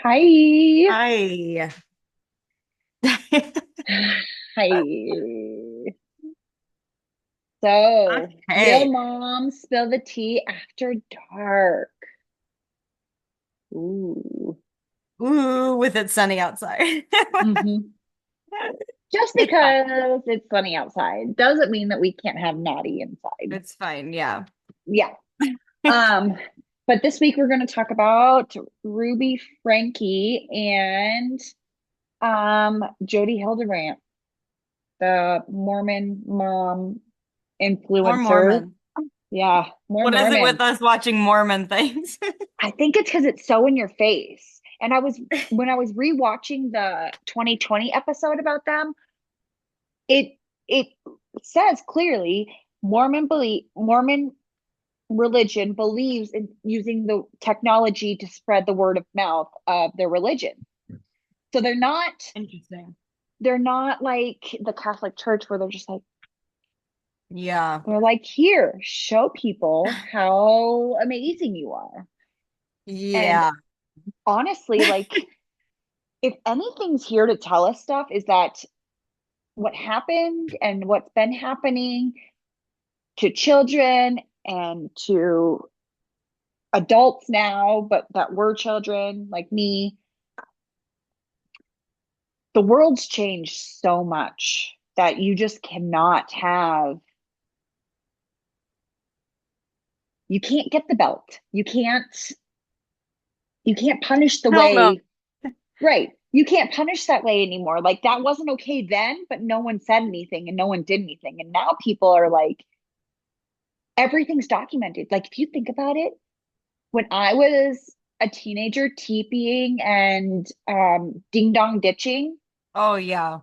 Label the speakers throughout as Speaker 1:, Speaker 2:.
Speaker 1: Hi.
Speaker 2: Hi.
Speaker 1: Hi. So, real
Speaker 2: Hey.
Speaker 1: mom spill the tea after dark. Ooh.
Speaker 2: Ooh, with it sunny outside.
Speaker 1: hmm Just
Speaker 2: It's fine.
Speaker 1: because it's sunny outside doesn't mean that we can't have naughty inside.
Speaker 2: It's fine. Yeah.
Speaker 1: Yeah. Um, but this week we're going to talk about Ruby Frankie and Jody Hildebrandt, the Mormon mom
Speaker 2: More
Speaker 1: influencer.
Speaker 2: Mormon.
Speaker 1: Yeah, more
Speaker 2: What is it with
Speaker 1: Mormon.
Speaker 2: us watching Mormon things?
Speaker 1: I think it's because it's so in your face. And when I was rewatching the 2020 episode about them, it it says clearly Mormon religion believes in using the technology to spread the word of mouth of their religion. So
Speaker 2: Interesting.
Speaker 1: they're not like the Catholic Church where
Speaker 2: Yeah.
Speaker 1: they're like, here, show people how amazing you are. And
Speaker 2: Yeah.
Speaker 1: honestly, like if anything's here to tell us stuff is that what happened and what's been happening to children and to adults now, but that were children like me, the world's changed so much that you just cannot have, you can't get the belt. You can't punish the
Speaker 2: Hell no.
Speaker 1: way, right. You can't punish that way anymore. Like that wasn't okay then, but no one said anything and no one did anything. And now people are like, everything's documented. Like if you think about it, when I was a teenager TPing and ding dong ditching,
Speaker 2: Oh yeah.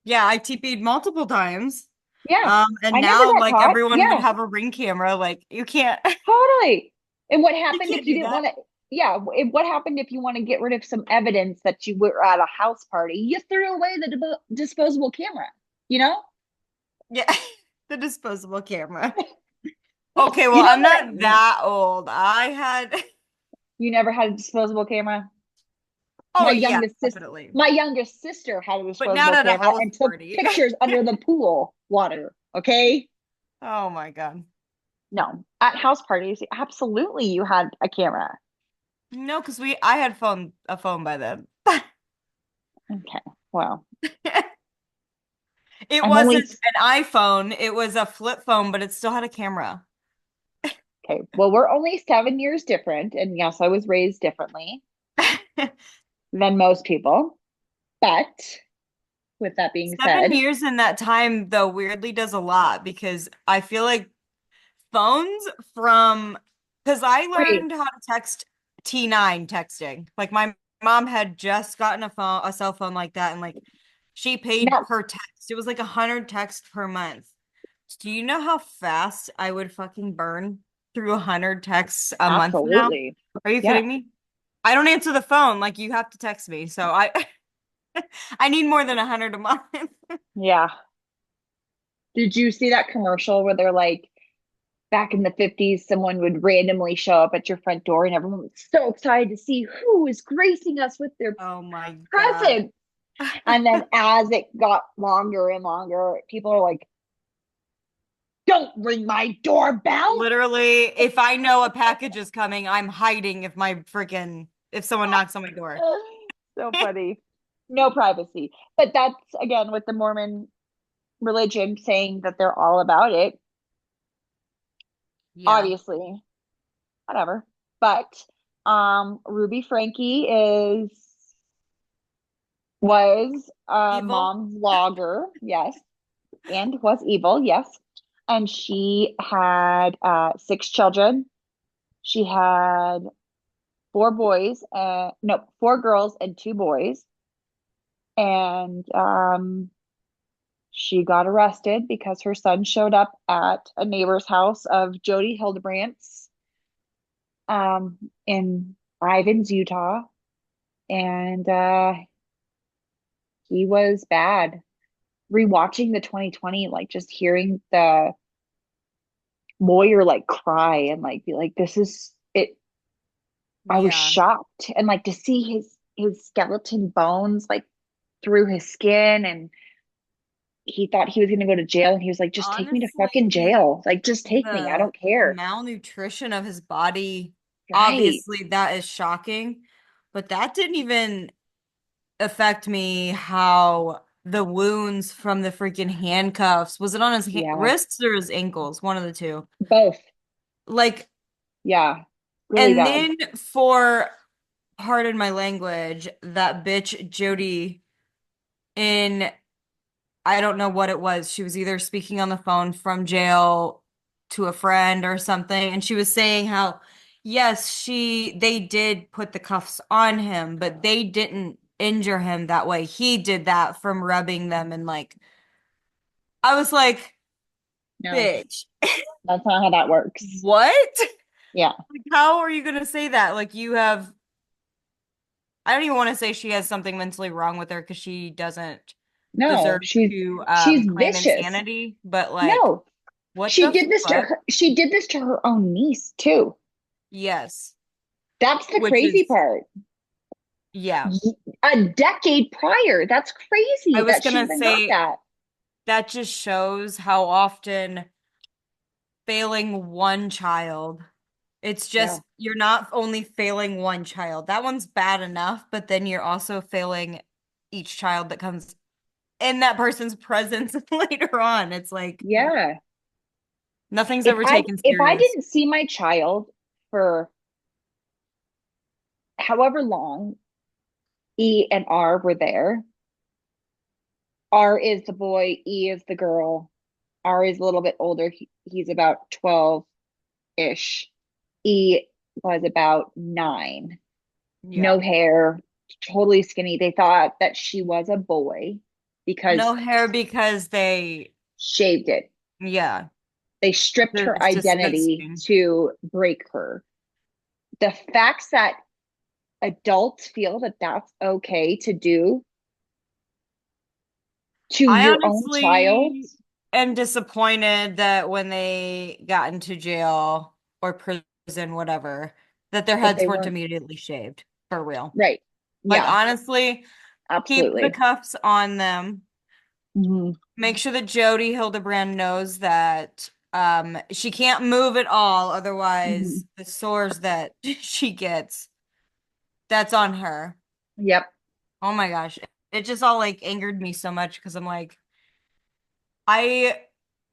Speaker 2: Yeah, I TP'd multiple times.
Speaker 1: yeah,
Speaker 2: And
Speaker 1: I never
Speaker 2: now
Speaker 1: got
Speaker 2: like
Speaker 1: caught.
Speaker 2: everyone would
Speaker 1: Yeah,
Speaker 2: have a ring camera. Like you can't
Speaker 1: totally. And what
Speaker 2: you
Speaker 1: happened if
Speaker 2: can't
Speaker 1: you
Speaker 2: do
Speaker 1: didn't
Speaker 2: that.
Speaker 1: want to? Yeah, what happened if you want to get rid of some evidence that you were at a house party? You threw away the disposable camera, you know?
Speaker 2: Yeah. The disposable camera. Okay,
Speaker 1: You
Speaker 2: well,
Speaker 1: know
Speaker 2: I'm
Speaker 1: what I
Speaker 2: not
Speaker 1: mean?
Speaker 2: that old. I had
Speaker 1: You never had a disposable camera?
Speaker 2: Oh yeah, definitely.
Speaker 1: My youngest sister had a
Speaker 2: But not
Speaker 1: disposable
Speaker 2: at a
Speaker 1: camera
Speaker 2: house
Speaker 1: and took
Speaker 2: party.
Speaker 1: pictures under the pool water. Okay.
Speaker 2: Oh my God.
Speaker 1: No, at house parties, absolutely you had a camera.
Speaker 2: No, because I had a phone by then.
Speaker 1: Okay. Well,
Speaker 2: It
Speaker 1: I'm
Speaker 2: wasn't
Speaker 1: only
Speaker 2: an iPhone, it was a flip phone, but it still had a camera.
Speaker 1: okay. Well, we're only 7 years different. And yes, I was raised differently than most people. But with that being
Speaker 2: 7
Speaker 1: said,
Speaker 2: years in that time, though, weirdly does a lot because I feel like phones from because I
Speaker 1: wait,
Speaker 2: learned how to text T9 texting. Like my mom had just gotten a cell phone like that, and like she paid
Speaker 1: now,
Speaker 2: per text. It was like 100 texts per month. Do you know how fast I would fucking burn through 100 texts a month now?
Speaker 1: absolutely.
Speaker 2: Are you
Speaker 1: Yeah.
Speaker 2: kidding me? I don't answer the phone. Like you have to text me. So I I need more than 100 a month.
Speaker 1: Yeah. Did you see that commercial where they're like, back in the 50s, someone would randomly show up at your front door and everyone was so excited to see who is gracing us with their
Speaker 2: Oh my God.
Speaker 1: present. And then as it got longer and longer, people are like, don't ring my doorbell.
Speaker 2: Literally, if I know a package is coming, I'm hiding if someone knocks on my door.
Speaker 1: So funny. No privacy. But that's again with the Mormon religion saying that they're all about it.
Speaker 2: Yeah.
Speaker 1: Obviously, whatever. But Ruby Frankie is was a
Speaker 2: Evil.
Speaker 1: mom vlogger, yes, and was evil, yes. And she had six children. She had four boys, no, four girls and two boys. And she got arrested because her son showed up at a neighbor's house of Jody Hildebrandt's um, in Ivins, Utah. And he was bad. Rewatching the 2020, like just hearing the lawyer like cry and like be like, this is it. I was
Speaker 2: Yeah.
Speaker 1: shocked. And like to see his skeleton bones like through his skin, and he thought he was going to go to jail, and he was like, just take me to fucking
Speaker 2: Honestly,
Speaker 1: jail. Like, just take me. I
Speaker 2: the
Speaker 1: don't care.
Speaker 2: malnutrition of his body,
Speaker 1: Right.
Speaker 2: obviously that is shocking, but that didn't even affect me how the wounds from the freaking handcuffs, was it on his
Speaker 1: Yeah.
Speaker 2: wrists or his ankles? One of the two.
Speaker 1: Both.
Speaker 2: Like,
Speaker 1: Yeah. Really
Speaker 2: and
Speaker 1: bad.
Speaker 2: then for, pardon my language, that bitch Jody in, I don't know what it was. She was either speaking on the phone from jail to a friend or something, and she was saying how, yes, they did put the cuffs on him, but they didn't injure him that way. He did that from rubbing them, and like, I was like,
Speaker 1: No,
Speaker 2: bitch,
Speaker 1: that's not how that works.
Speaker 2: what?
Speaker 1: Yeah.
Speaker 2: Like, how are you gonna say that? Like, you have, I don't even want to say she has something mentally wrong with her because she doesn't
Speaker 1: No,
Speaker 2: deserve to
Speaker 1: she's
Speaker 2: claim
Speaker 1: vicious.
Speaker 2: insanity, but like,
Speaker 1: No,
Speaker 2: what the fuck?
Speaker 1: she did this to her own niece too.
Speaker 2: Yes.
Speaker 1: That's the
Speaker 2: Which
Speaker 1: crazy
Speaker 2: is,
Speaker 1: part.
Speaker 2: yeah.
Speaker 1: A decade prior. That's
Speaker 2: I
Speaker 1: crazy
Speaker 2: was
Speaker 1: that she
Speaker 2: gonna
Speaker 1: even got
Speaker 2: say
Speaker 1: that.
Speaker 2: that just shows how often failing one child, it's
Speaker 1: Yeah.
Speaker 2: just, you're not only failing one child. That one's bad enough, but then you're also failing each child that comes in that person's presence later on. It's like
Speaker 1: Yeah.
Speaker 2: nothing's ever taken
Speaker 1: If I
Speaker 2: serious.
Speaker 1: didn't see my child for however long E and R were there, R is the boy, E is the girl. R is a little bit older. He's about 12-ish. E was about 9. No
Speaker 2: Yeah.
Speaker 1: hair, totally skinny. They thought that she was a boy
Speaker 2: No
Speaker 1: because
Speaker 2: hair because they,
Speaker 1: shaved it.
Speaker 2: yeah,
Speaker 1: They stripped her
Speaker 2: it's
Speaker 1: identity
Speaker 2: disgusting.
Speaker 1: to break her. The facts that adults feel that that's okay to do to
Speaker 2: I
Speaker 1: your own child,
Speaker 2: honestly am disappointed that when they got into jail or prison, whatever, that their
Speaker 1: that
Speaker 2: heads
Speaker 1: they
Speaker 2: weren't
Speaker 1: weren't
Speaker 2: immediately shaved, for real.
Speaker 1: right.
Speaker 2: Like,
Speaker 1: Yeah,
Speaker 2: honestly, keep the
Speaker 1: absolutely.
Speaker 2: cuffs on them.
Speaker 1: Mhm.
Speaker 2: Make sure that Jody Hildebrand knows that she can't move at all,
Speaker 1: Mhm.
Speaker 2: otherwise the sores that she gets, that's on her.
Speaker 1: Yep.
Speaker 2: Oh my gosh. It just all like angered me so much because I'm like, I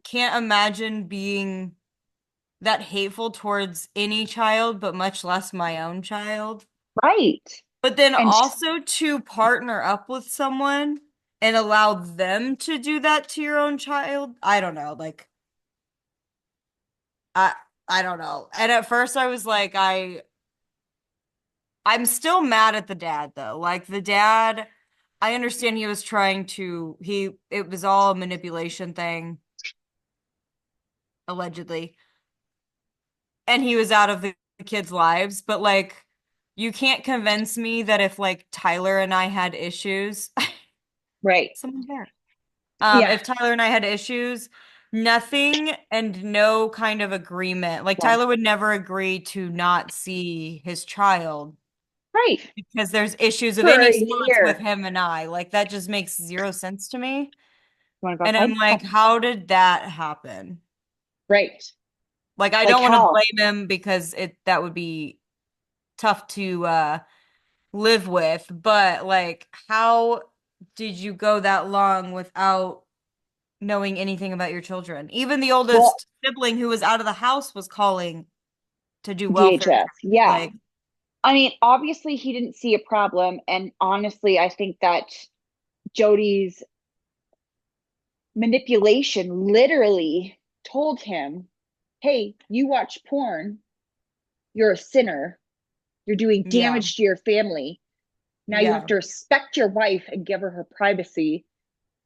Speaker 2: can't imagine being that hateful towards any child, but much less my own child.
Speaker 1: Right.
Speaker 2: But then
Speaker 1: And
Speaker 2: also to partner up with someone and allow them to do that to your own child. I don't know. Like, I I don't know. And at first I was like, I'm still mad at the dad though. Like the dad, I understand he was trying to, it was all a manipulation thing, allegedly. And he was out of the kids' lives, but like you can't convince me that if like Tyler and I had issues,
Speaker 1: right.
Speaker 2: someone's there.
Speaker 1: Yeah.
Speaker 2: If Tyler and I had issues, nothing and no kind of agreement. Like
Speaker 1: Yeah.
Speaker 2: Tyler would never agree to not see his child
Speaker 1: Right.
Speaker 2: because there's issues of
Speaker 1: For
Speaker 2: any
Speaker 1: a
Speaker 2: sorts with
Speaker 1: year.
Speaker 2: him and I. Like that just makes zero sense to me.
Speaker 1: You want to go
Speaker 2: And I'm
Speaker 1: outside?
Speaker 2: like,
Speaker 1: Come.
Speaker 2: how did that happen?
Speaker 1: Right.
Speaker 2: Like I
Speaker 1: Like
Speaker 2: don't want to
Speaker 1: how?
Speaker 2: blame him because it that would be tough to live with, but like how did you go that long without knowing anything about your children? Even the
Speaker 1: Well,
Speaker 2: oldest sibling who was out of the house was calling to do welfare
Speaker 1: DHS.
Speaker 2: checks.
Speaker 1: Yeah.
Speaker 2: Like,
Speaker 1: I mean, obviously he didn't see a problem. And honestly, I think that Jody's manipulation literally told him, hey, you watch porn, you're a sinner, you're doing
Speaker 2: yeah,
Speaker 1: damage to your family. Now you have
Speaker 2: yeah,
Speaker 1: to respect your wife and give her privacy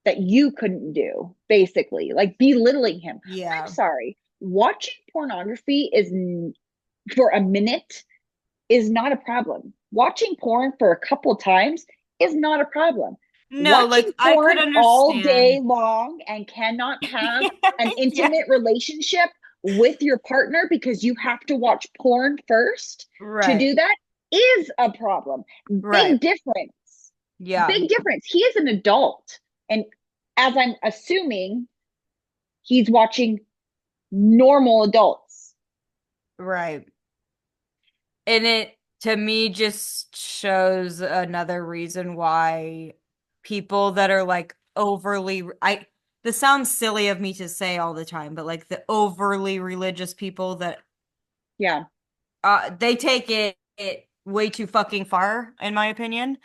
Speaker 1: that you couldn't do, basically, like belittling him. I'm
Speaker 2: yeah.
Speaker 1: sorry. Watching pornography is for a minute is not a problem. Watching porn for a couple times is not a problem.
Speaker 2: No,
Speaker 1: Watching
Speaker 2: like I could
Speaker 1: porn all day
Speaker 2: understand.
Speaker 1: long and cannot have an
Speaker 2: Yeah,
Speaker 1: intimate relationship with your partner because you have to watch porn first to
Speaker 2: right.
Speaker 1: do that is a problem.
Speaker 2: Right.
Speaker 1: Big difference.
Speaker 2: Yeah.
Speaker 1: Big difference. He is an adult. And as I'm assuming, he's watching normal adults.
Speaker 2: Right. And it to me just shows another reason why people that are like overly I this sounds silly of me to say all the time, but like the overly religious people that
Speaker 1: Yeah,
Speaker 2: they take it way too fucking far, in my opinion.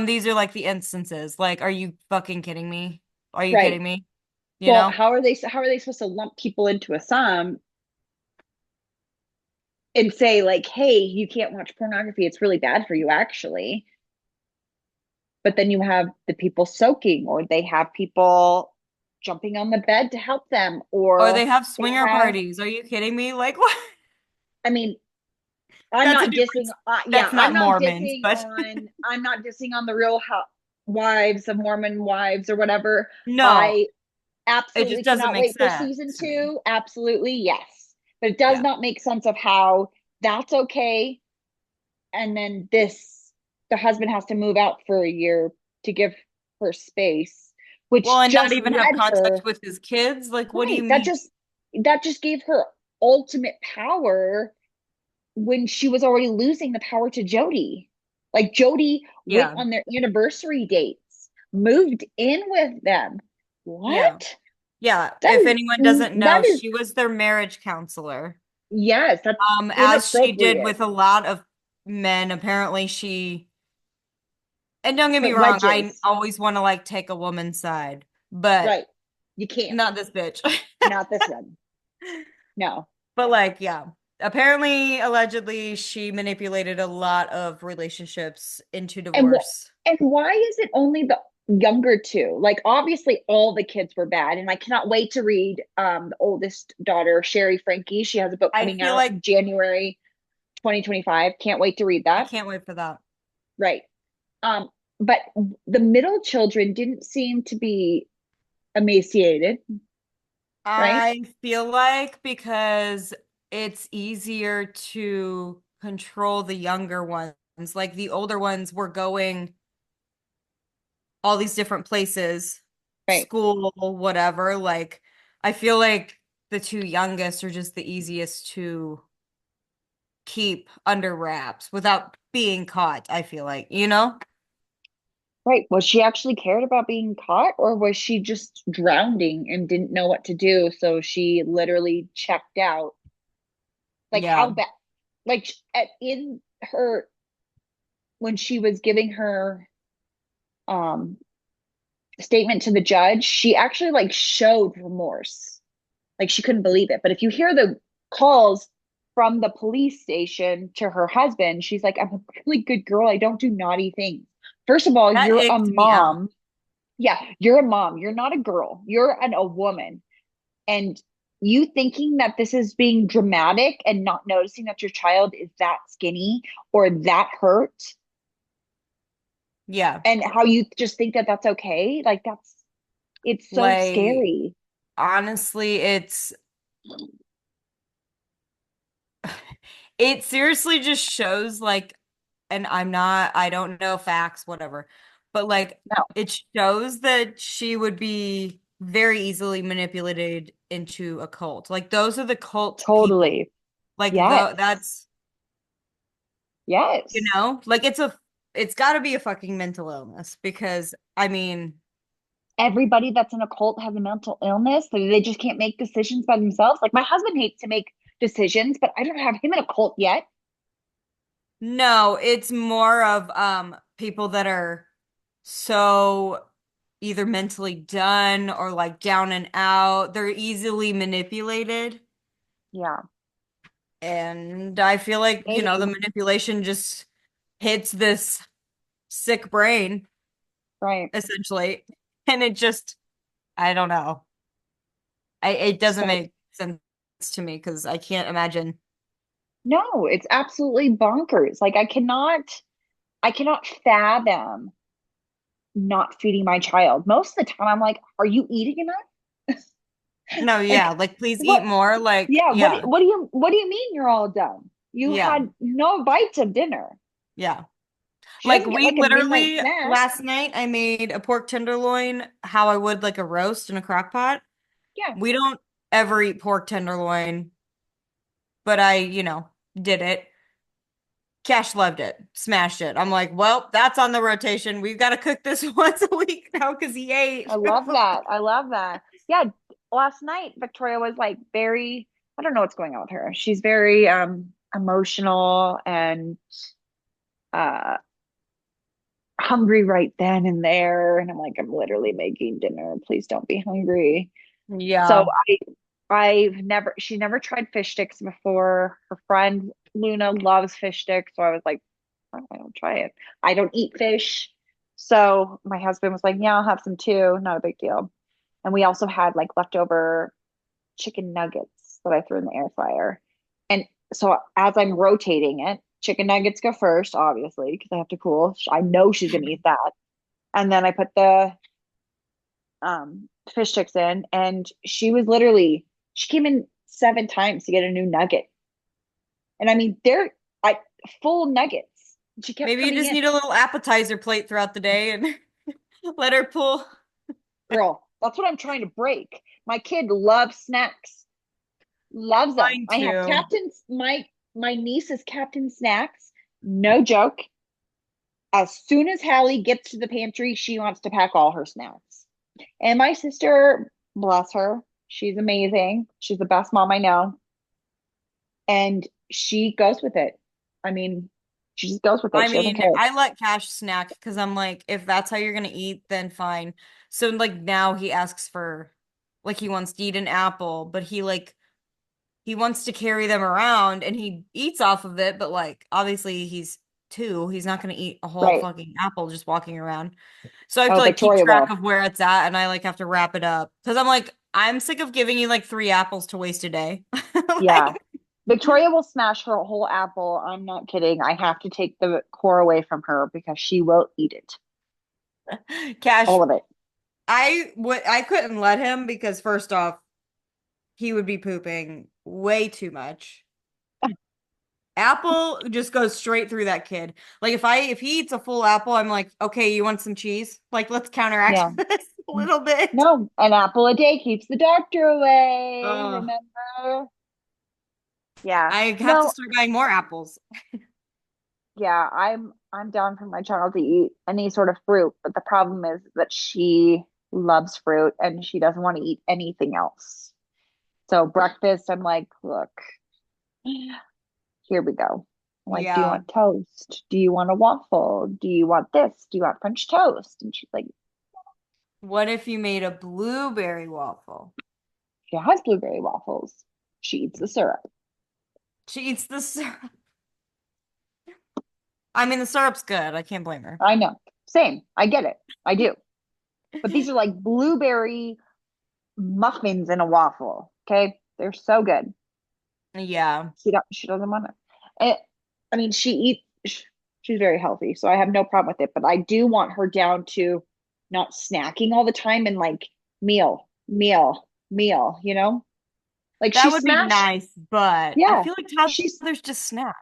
Speaker 2: These are like the instances. Like, are you fucking kidding me? Are you
Speaker 1: right.
Speaker 2: kidding me? You
Speaker 1: Well,
Speaker 2: know?
Speaker 1: how are they supposed to lump people into a sum and say like, "Hey, you can't watch pornography. It's really bad for you actually." But then you have the people soaking, or they have people jumping on the bed to help them,
Speaker 2: Or they
Speaker 1: or
Speaker 2: have
Speaker 1: they
Speaker 2: swinger
Speaker 1: have,
Speaker 2: parties. Are you kidding me? Like, what?
Speaker 1: I mean, I'm
Speaker 2: That's a
Speaker 1: not dissing,
Speaker 2: difference.
Speaker 1: yeah,
Speaker 2: That's not Mormons, but
Speaker 1: I'm not dissing on the Real Wives of Mormon Wives or whatever.
Speaker 2: no,
Speaker 1: I
Speaker 2: it just
Speaker 1: absolutely
Speaker 2: doesn't
Speaker 1: cannot
Speaker 2: make
Speaker 1: wait for
Speaker 2: sense
Speaker 1: season
Speaker 2: to me.
Speaker 1: two. Absolutely, yes. But it does
Speaker 2: Yeah.
Speaker 1: not make sense of how that's okay. And then the husband has to move out for a year to give her space,
Speaker 2: Well,
Speaker 1: which
Speaker 2: and not
Speaker 1: just
Speaker 2: even have
Speaker 1: led
Speaker 2: contact
Speaker 1: her,
Speaker 2: with his kids. Like, what do
Speaker 1: right.
Speaker 2: you
Speaker 1: That
Speaker 2: mean?
Speaker 1: just gave her ultimate power when she was already losing the power to Jody. Like Jody went
Speaker 2: Yeah.
Speaker 1: on their anniversary dates, moved in with them.
Speaker 2: Yeah.
Speaker 1: What?
Speaker 2: Yeah.
Speaker 1: That
Speaker 2: If
Speaker 1: is
Speaker 2: anyone doesn't know,
Speaker 1: that is
Speaker 2: she was their marriage counselor.
Speaker 1: yes, that's
Speaker 2: As she did
Speaker 1: inappropriate.
Speaker 2: with a lot of men. Apparently she, and don't get me
Speaker 1: Put
Speaker 2: wrong, I
Speaker 1: wedges.
Speaker 2: always want to like take a woman's side, but
Speaker 1: Right. You can't.
Speaker 2: not this bitch.
Speaker 1: Not this one. No.
Speaker 2: But like, yeah. Apparently, allegedly, she manipulated a lot of relationships into
Speaker 1: And
Speaker 2: divorce.
Speaker 1: and why is it only the younger two? Like obviously all the kids were bad, and I cannot wait to read the oldest daughter, Shari Franke. She has a book
Speaker 2: I
Speaker 1: coming
Speaker 2: feel
Speaker 1: out
Speaker 2: like
Speaker 1: in January 2025. Can't wait to read
Speaker 2: I
Speaker 1: that.
Speaker 2: can't wait for that.
Speaker 1: Right. Um, but the middle children didn't seem to be emaciated, right?
Speaker 2: I feel like because it's easier to control the younger ones. Like the older ones were going all these different places,
Speaker 1: Right.
Speaker 2: school, whatever. Like I feel like the two youngest are just the easiest to keep under wraps without being caught, I feel like, you know?
Speaker 1: Right. Was she actually cared about being caught, or was she just drowning and didn't know what to do? So she literally checked out. Like how
Speaker 2: Yeah.
Speaker 1: bad, like in her, when she was giving her um statement to the judge, she actually like showed remorse. Like she couldn't believe it. But if you hear the calls from the police station to her husband, she's like, I'm a really good girl. I don't do naughty things. First of all,
Speaker 2: That
Speaker 1: you're a
Speaker 2: icked me out.
Speaker 1: mom. Yeah, you're a mom. You're not a girl. You're a woman. And you thinking that this is being dramatic and not noticing that your child is that skinny or that hurt,
Speaker 2: Yeah.
Speaker 1: and how you just think that that's okay, like it's so
Speaker 2: Like
Speaker 1: scary.
Speaker 2: honestly, it seriously just shows like, and I don't know facts, whatever, but like
Speaker 1: No,
Speaker 2: it shows that she would be very easily manipulated into a cult. Like those are the cult people.
Speaker 1: totally.
Speaker 2: Like
Speaker 1: Yes.
Speaker 2: that's, you
Speaker 1: Yes.
Speaker 2: know, like it's got to be a fucking mental illness because I mean,
Speaker 1: Everybody that's in a cult has a mental illness, so they just can't make decisions by themselves. Like my husband hates to make decisions, but I don't have him in a cult yet.
Speaker 2: no, it's more of people that are so either mentally done or like down and out. They're easily manipulated.
Speaker 1: Yeah.
Speaker 2: And I feel like, you
Speaker 1: They
Speaker 2: know, the manipulation just hits this sick brain,
Speaker 1: right.
Speaker 2: essentially. And it just, I don't know. It doesn't
Speaker 1: So
Speaker 2: make sense to me because I can't imagine.
Speaker 1: no, it's absolutely bonkers. Like I cannot fathom not feeding my child. Most of the time I'm like, are you eating enough?
Speaker 2: No, yeah,
Speaker 1: Like
Speaker 2: like please eat
Speaker 1: what
Speaker 2: more. Like,
Speaker 1: yeah, what
Speaker 2: yeah,
Speaker 1: what do you mean you're all done? You
Speaker 2: yeah,
Speaker 1: had no bites of dinner.
Speaker 2: Yeah.
Speaker 1: She
Speaker 2: Like
Speaker 1: doesn't get
Speaker 2: we
Speaker 1: like a midnight
Speaker 2: literally
Speaker 1: snack.
Speaker 2: last night I made a pork tenderloin how I would like a roast in a crock pot.
Speaker 1: Yeah,
Speaker 2: We don't ever eat pork tenderloin, but I, did it. Cash loved it, smashed it. I'm like, well, that's on the rotation. We've got to cook this once a week now because he ate.
Speaker 1: I love that. I love that. Yeah, last night Victoria was like very, I don't know what's going on with her. She's very emotional and uh hungry right then and there. And I'm like, I'm literally making dinner. Please don't be hungry. So
Speaker 2: Yeah.
Speaker 1: she never tried fish sticks before. Her friend Luna loves fish sticks. So I was like, oh, I don't try it. I don't eat fish. So my husband was like, yeah, I'll have some too. Not a big deal. And we also had like leftover chicken nuggets that I threw in the air fryer. And so as I'm rotating it, chicken nuggets go first, obviously, because I have to cool. I know she's gonna eat that. And then I put the fish sticks in, and she came in 7 times to get a new nugget. And I mean, they're I full nuggets. She kept
Speaker 2: Maybe you
Speaker 1: coming
Speaker 2: just
Speaker 1: in.
Speaker 2: need a little appetizer plate throughout the day and let her pull.
Speaker 1: Girl, that's what I'm trying to break. My kid loves snacks. Loves them.
Speaker 2: Mine
Speaker 1: I have
Speaker 2: too.
Speaker 1: my niece is Captain Snacks. No joke. As soon as Hallie gets to the pantry, she wants to pack all her snacks. And my sister, bless her, she's amazing. She's the best mom I know. And she goes with it. I mean, she just goes with it.
Speaker 2: I
Speaker 1: She doesn't
Speaker 2: mean,
Speaker 1: care.
Speaker 2: I let Cash snack because I'm like, if that's how you're gonna eat, then fine. So like now he asks for like he wants to eat an apple, but he wants to carry them around and he eats off of it, but like obviously he's two. He's not gonna eat a whole
Speaker 1: Right.
Speaker 2: fucking apple just walking around. So I have to
Speaker 1: Oh,
Speaker 2: like keep
Speaker 1: Victoria
Speaker 2: track
Speaker 1: will.
Speaker 2: of where it's at and I like have to wrap it up. Because I'm like, I'm sick of giving you like 3 apples to waste a day.
Speaker 1: Yeah.
Speaker 2: Like
Speaker 1: Victoria will smash her whole apple. I'm not kidding. I have to take the core away from her because she will eat it.
Speaker 2: Cash,
Speaker 1: All of it.
Speaker 2: I couldn't let him because first off, he would be pooping way too much. Apple just goes straight through that kid. Like if he eats a full apple, I'm like, okay, you want some cheese? Like let's counteract
Speaker 1: Yeah.
Speaker 2: this a little bit.
Speaker 1: No, an apple a day keeps the doctor away.
Speaker 2: Oh,
Speaker 1: Remember? Yeah.
Speaker 2: I have to
Speaker 1: No,
Speaker 2: start buying more apples.
Speaker 1: yeah, I'm down for my child to eat any sort of fruit, but the problem is that she loves fruit and she doesn't want to eat anything else. So breakfast, I'm like, look, here we go. I'm like, do you
Speaker 2: Yeah.
Speaker 1: want toast? Do you want a waffle? Do you want this? Do you want French toast? And she's like,
Speaker 2: What if you made a blueberry waffle?
Speaker 1: she has blueberry waffles. She eats the syrup.
Speaker 2: She eats the syrup. I mean, the syrup's good. I can't blame her.
Speaker 1: I know. Same. I get it. I do. But these are like blueberry muffins in a waffle. Okay. They're so good.
Speaker 2: Yeah.
Speaker 1: She doesn't want it. I mean, she's very healthy, so I have no problem with it. But I do want her down to not snacking all the time and like meal, meal, meal, Like
Speaker 2: That
Speaker 1: she
Speaker 2: would be
Speaker 1: smashed,
Speaker 2: nice, but I
Speaker 1: yeah.
Speaker 2: feel like
Speaker 1: She's
Speaker 2: toddlers just snack,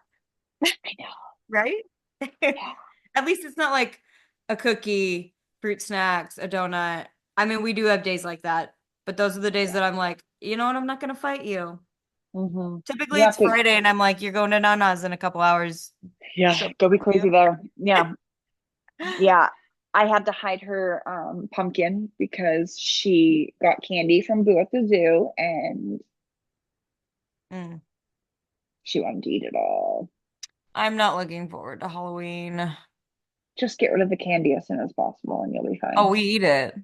Speaker 1: I know.
Speaker 2: right?
Speaker 1: Yeah.
Speaker 2: At least it's not like a cookie, fruit snacks, a donut. I mean, we do have days like that, but those are the days
Speaker 1: Yeah.
Speaker 2: that I'm like, you know what? I'm not gonna fight you.
Speaker 1: You
Speaker 2: Typically,
Speaker 1: have
Speaker 2: it's
Speaker 1: to,
Speaker 2: Friday, and I'm like, you're going to Nana's in a couple hours.
Speaker 1: yeah,
Speaker 2: So
Speaker 1: go be
Speaker 2: you.
Speaker 1: crazy there. Yeah. Yeah. I had to hide her pumpkin because she got candy from Boo at the zoo and
Speaker 2: Mm.
Speaker 1: she wanted to eat it all.
Speaker 2: I'm not looking forward to Halloween.
Speaker 1: Just get rid of the candy as soon as possible and you'll be
Speaker 2: Oh,
Speaker 1: fine.
Speaker 2: we eat it.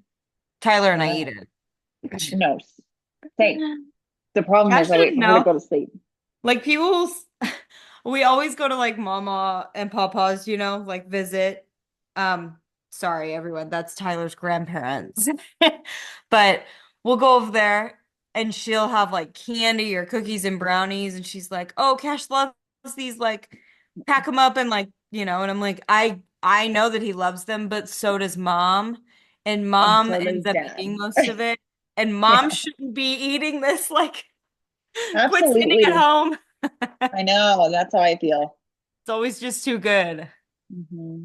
Speaker 2: Tyler and I eat
Speaker 1: Uh,
Speaker 2: it.
Speaker 1: no, same. The problem
Speaker 2: Cash
Speaker 1: is I wait
Speaker 2: didn't
Speaker 1: for her to
Speaker 2: know.
Speaker 1: go to sleep.
Speaker 2: Like we always go to like Mama and Papa's, like visit. Um, sorry everyone, that's Tyler's grandparents. But we'll go over there and she'll have like candy or cookies and brownies and she's like, "Oh, Cash loves these like pack them up and like, and I'm like, I know that he loves them, but so does Mom. And
Speaker 1: And
Speaker 2: Mom
Speaker 1: so
Speaker 2: ends
Speaker 1: does
Speaker 2: up eating
Speaker 1: dad.
Speaker 2: most of it. And Mom
Speaker 1: Yeah,
Speaker 2: shouldn't be eating this like quit sitting at
Speaker 1: absolutely.
Speaker 2: home.
Speaker 1: I know. That's how I feel.
Speaker 2: It's always just too good.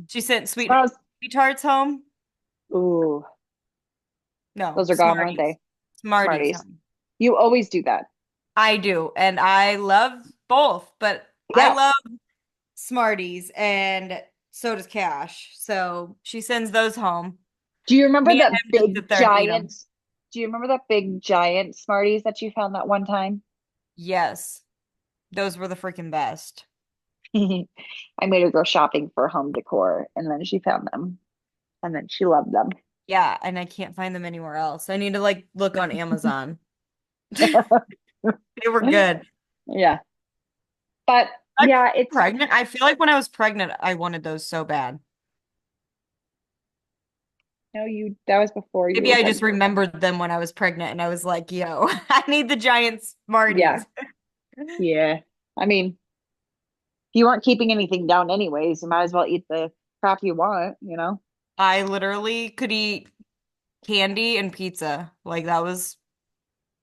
Speaker 2: She sent
Speaker 1: When I was,
Speaker 2: sweethearts home.
Speaker 1: ooh,
Speaker 2: No,
Speaker 1: those are gone, aren't
Speaker 2: Smarties.
Speaker 1: they?
Speaker 2: Smarties
Speaker 1: Smarties.
Speaker 2: home.
Speaker 1: You always do that.
Speaker 2: I do, and I love both, but I
Speaker 1: Yeah.
Speaker 2: love Smarties, and so does Cash. So she sends those home.
Speaker 1: Do you remember
Speaker 2: Me
Speaker 1: that
Speaker 2: and him just
Speaker 1: big
Speaker 2: sit there and eat them.
Speaker 1: giant? Do you remember that big giant Smarties that you found that one time?
Speaker 2: Yes, those were the freaking best.
Speaker 1: I made her go shopping for home decor, and then she found them, and then she loved them.
Speaker 2: Yeah, and I can't find them anywhere else. I need to like look on Amazon. They were good.
Speaker 1: Yeah. But
Speaker 2: Like
Speaker 1: yeah, it's
Speaker 2: pregnant. I feel like when I was pregnant, I wanted those so bad.
Speaker 1: no you that was before you
Speaker 2: Maybe
Speaker 1: were
Speaker 2: I just
Speaker 1: pregnant.
Speaker 2: remembered them when I was pregnant and I was like, yo, I need the giant
Speaker 1: Yeah.
Speaker 2: Smarties.
Speaker 1: Yeah. I mean, if you weren't keeping anything down anyways, you might as well eat the crap you want, you know?
Speaker 2: I literally could eat candy and pizza. Like that was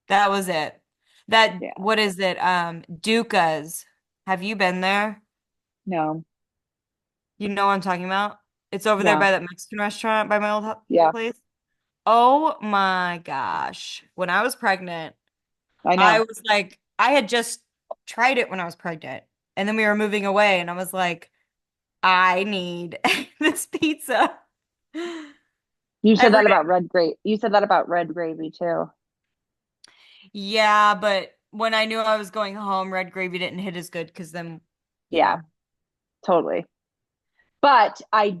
Speaker 2: it. That
Speaker 1: Yeah.
Speaker 2: what is it? Duca's. Have you been there?
Speaker 1: No.
Speaker 2: You know what I'm talking about? It's over there
Speaker 1: No.
Speaker 2: by that Mexican restaurant by my old
Speaker 1: Yeah.
Speaker 2: place. Oh my gosh. When I was pregnant,
Speaker 1: I
Speaker 2: I
Speaker 1: know.
Speaker 2: was like, I had just tried it when I was pregnant. And then we were moving away, and I was like, I need this pizza
Speaker 1: You said
Speaker 2: every
Speaker 1: that
Speaker 2: day.
Speaker 1: about red grape. You said that about red gravy too.
Speaker 2: Yeah, but when I knew I was going home, red gravy didn't hit as good because then, you
Speaker 1: Yeah,
Speaker 2: know.
Speaker 1: totally. But I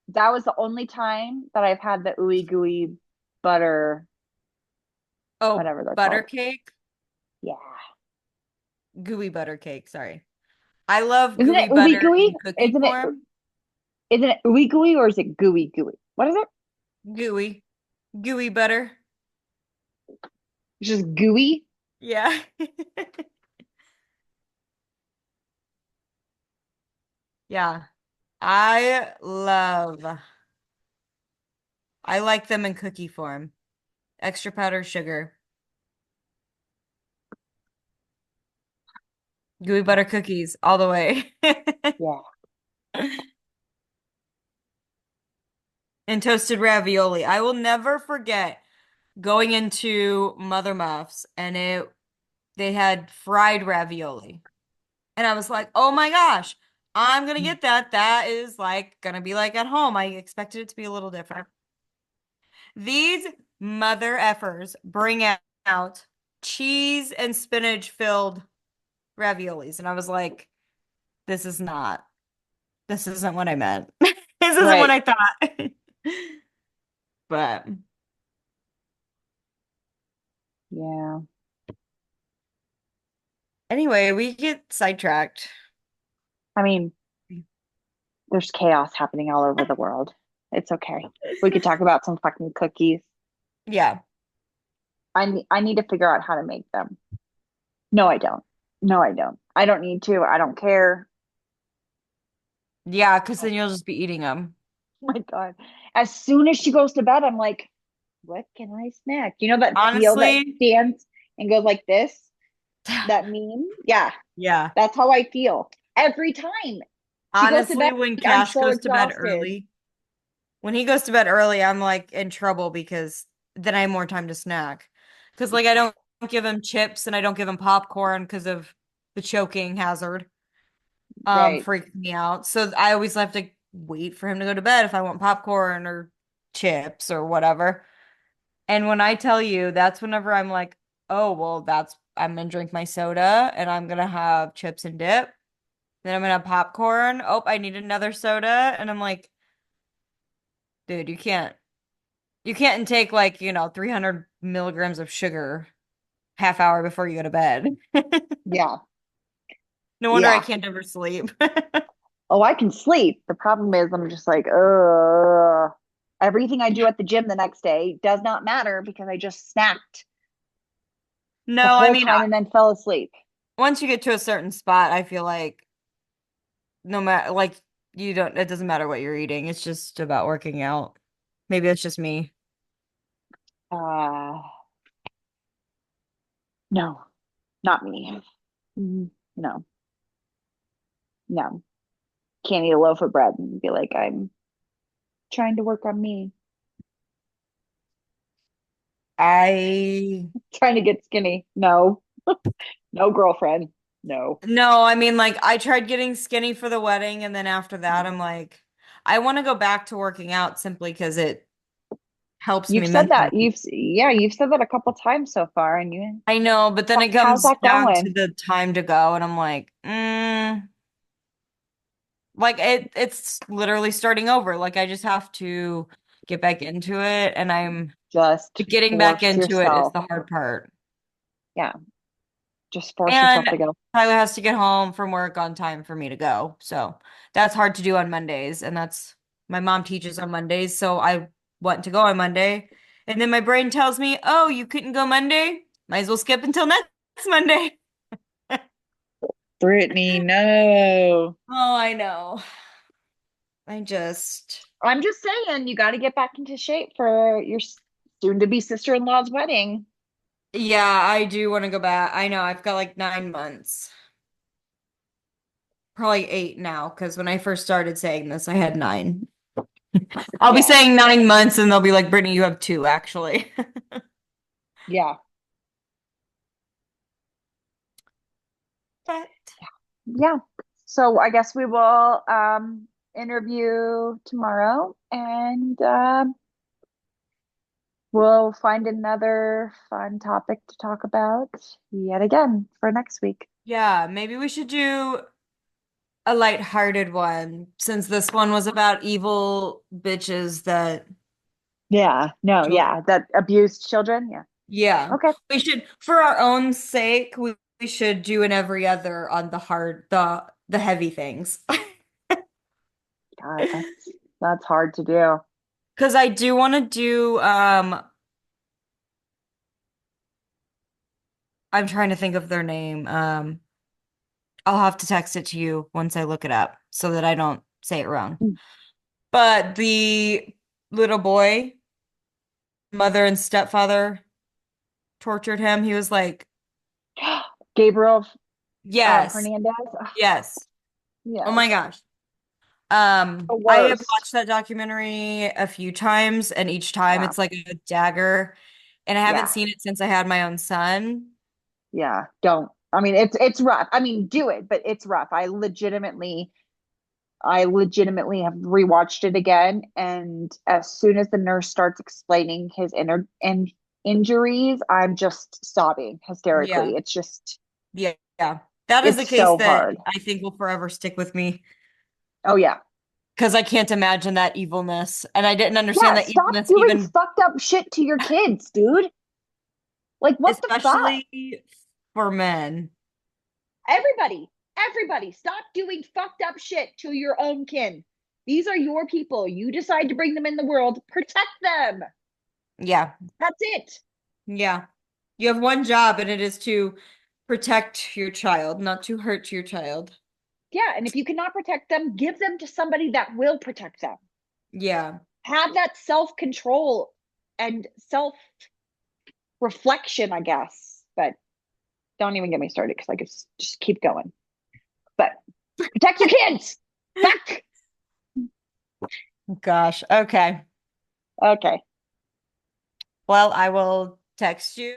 Speaker 1: that was the only time that I've had the ooey gooey butter,
Speaker 2: Oh,
Speaker 1: whatever they're
Speaker 2: butter
Speaker 1: called.
Speaker 2: cake,
Speaker 1: Yeah.
Speaker 2: gooey butter cake. Sorry. I love
Speaker 1: Isn't it
Speaker 2: gooey
Speaker 1: ooey
Speaker 2: butter
Speaker 1: gooey?
Speaker 2: in cookie
Speaker 1: Isn't it
Speaker 2: form.
Speaker 1: isn't it ooey gooey or is it gooey gooey? What is it?
Speaker 2: Gooey, gooey butter.
Speaker 1: It's just gooey.
Speaker 2: Yeah. Yeah. I like them in cookie form. Extra powdered sugar. Gooey butter cookies all the way.
Speaker 1: Yeah.
Speaker 2: And toasted ravioli. I will never forget going into Mother Muffs and it they had fried ravioli. And I was like, "Oh my gosh, I'm gonna get that. That is like gonna be like at home. I expected it to be a little different." These mother effers bring out cheese and spinach filled raviolis. And I was like, this isn't what I meant. This isn't what
Speaker 1: Right.
Speaker 2: I thought. But
Speaker 1: Yeah.
Speaker 2: anyway, we get sidetracked.
Speaker 1: I mean, there's chaos happening all over the world. It's okay. We could talk about some fucking cookies.
Speaker 2: Yeah.
Speaker 1: I need to figure out how to make them. No, I don't. No, I don't. I don't need to. I don't care.
Speaker 2: Yeah, because
Speaker 1: Oh
Speaker 2: then you'll just be eating them.
Speaker 1: my God. As soon as she goes to bed, I'm like, what can I snack? You know that seal that
Speaker 2: Honestly,
Speaker 1: stands and goes like this? That meme? Yeah,
Speaker 2: yeah.
Speaker 1: that's how I feel every time. She goes to
Speaker 2: Honestly,
Speaker 1: bed,
Speaker 2: when
Speaker 1: I'm
Speaker 2: Cash
Speaker 1: so
Speaker 2: goes to bed
Speaker 1: exhausted.
Speaker 2: early, when he goes to bed early, I'm like in trouble because then I have more time to snack. Because like I don't give him chips and I don't give him popcorn because of the choking hazard.
Speaker 1: Right.
Speaker 2: Freaks me out. So I always have to wait for him to go to bed if I want popcorn or chips or whatever. And when I tell you, that's whenever I'm like, oh, well, I'm gonna drink my soda and I'm gonna have chips and dip. Then I'm gonna have popcorn. Oh, I need another soda. And I'm like, dude, you can't take like, 300 milligrams of sugar half hour before you go to bed.
Speaker 1: Yeah.
Speaker 2: No wonder I
Speaker 1: Yeah.
Speaker 2: can't ever sleep.
Speaker 1: Oh, I can sleep. The problem is I'm just like, everything I do at the gym the next day does not matter because I just snacked the
Speaker 2: No, I
Speaker 1: whole
Speaker 2: mean,
Speaker 1: time and then fell asleep.
Speaker 2: once you get to a certain spot, I feel like no matter like it doesn't matter what you're eating. It's just about working out. Maybe it's just me.
Speaker 1: Uh, no, not me. No, no. can't eat a loaf of bread and be like, I'm trying to work on me,
Speaker 2: I
Speaker 1: trying to get skinny. No, no, girlfriend. No.
Speaker 2: no, I mean like I tried getting skinny for the wedding and then after that I'm like I want to go back to working out simply because it helps
Speaker 1: You've
Speaker 2: me
Speaker 1: said that.
Speaker 2: mentally.
Speaker 1: Yeah, you've said that a couple times so far, and
Speaker 2: I know, but then it
Speaker 1: how's
Speaker 2: comes
Speaker 1: that
Speaker 2: down to
Speaker 1: going?
Speaker 2: the time to go and I'm like, like it's literally starting over. Like I just have to get back into it and I'm
Speaker 1: Just
Speaker 2: getting back
Speaker 1: force
Speaker 2: into it is
Speaker 1: yourself.
Speaker 2: the hard part.
Speaker 1: Yeah, just force
Speaker 2: And
Speaker 1: yourself to go.
Speaker 2: Tyler has to get home from work on time for me to go. So that's hard to do on Mondays. And that's my mom teaches on Mondays. So I want to go on Monday. And then my brain tells me, oh, you couldn't go Monday? Might as well skip until next Monday.
Speaker 1: Brittany, no.
Speaker 2: Oh, I know. I just,
Speaker 1: I'm just saying, you got to get back into shape for your soon to be sister-in-law's wedding.
Speaker 2: yeah, I do want to go back. I know I've got like 9 months, probably 8 now, because when I first started saying this, I had 9. I'll be
Speaker 1: Yeah,
Speaker 2: saying 9 months and they'll be like, Brittany, you have 2, actually.
Speaker 1: yeah,
Speaker 2: But
Speaker 1: yeah. So I guess we will interview tomorrow, and we'll find another fun topic to talk about yet again for next week.
Speaker 2: yeah, maybe we should do a lighthearted one since this one was about evil bitches that
Speaker 1: Yeah, no,
Speaker 2: children.
Speaker 1: yeah, that abused children. Yeah.
Speaker 2: Yeah.
Speaker 1: Okay.
Speaker 2: We should, for our own sake, we should do an every other on the hard, the heavy things.
Speaker 1: God, that's hard to do.
Speaker 2: Because I do want to do, I'm trying to think of their name. I'll have to text it to you once I look it up so that I don't say it wrong. But the little boy, mother and stepfather tortured him. He was like,
Speaker 1: Gabriel
Speaker 2: yes,
Speaker 1: Hernandez.
Speaker 2: yes. Oh my
Speaker 1: Yes.
Speaker 2: gosh.
Speaker 1: The
Speaker 2: I have
Speaker 1: worst.
Speaker 2: watched that documentary a few times, and each time
Speaker 1: Yeah.
Speaker 2: it's like a dagger. And I haven't
Speaker 1: Yeah.
Speaker 2: seen it since I had my own son.
Speaker 1: Yeah. Don't. I mean, it's rough. I mean, do it, but it's rough. I legitimately have rewatched it again, and as soon as the nurse starts explaining his injuries, I'm just sobbing
Speaker 2: Yeah,
Speaker 1: hysterically.
Speaker 2: yeah, yeah. That is the
Speaker 1: It's
Speaker 2: case
Speaker 1: so
Speaker 2: that
Speaker 1: hard.
Speaker 2: I think will forever stick with me
Speaker 1: Oh yeah.
Speaker 2: because I can't imagine that evilness. And I didn't understand
Speaker 1: Yeah,
Speaker 2: that
Speaker 1: stop
Speaker 2: evilness
Speaker 1: doing
Speaker 2: even,
Speaker 1: fucked up shit to your kids, dude. Like what the fuck?
Speaker 2: especially for men.
Speaker 1: Everybody, stop doing fucked up shit to your own kin. These are your people. You decide to bring them in the world. Protect them.
Speaker 2: Yeah,
Speaker 1: That's it.
Speaker 2: yeah. You have one job, and it is to protect your child, not to hurt your child.
Speaker 1: Yeah. And if you cannot protect them, give them to somebody that will protect them.
Speaker 2: Yeah.
Speaker 1: Have that self control and self reflection, I guess. But don't even get me started because I could just keep going. But protect your kids. Fuck.
Speaker 2: Gosh. Okay.
Speaker 1: Okay.
Speaker 2: Well, I will text you.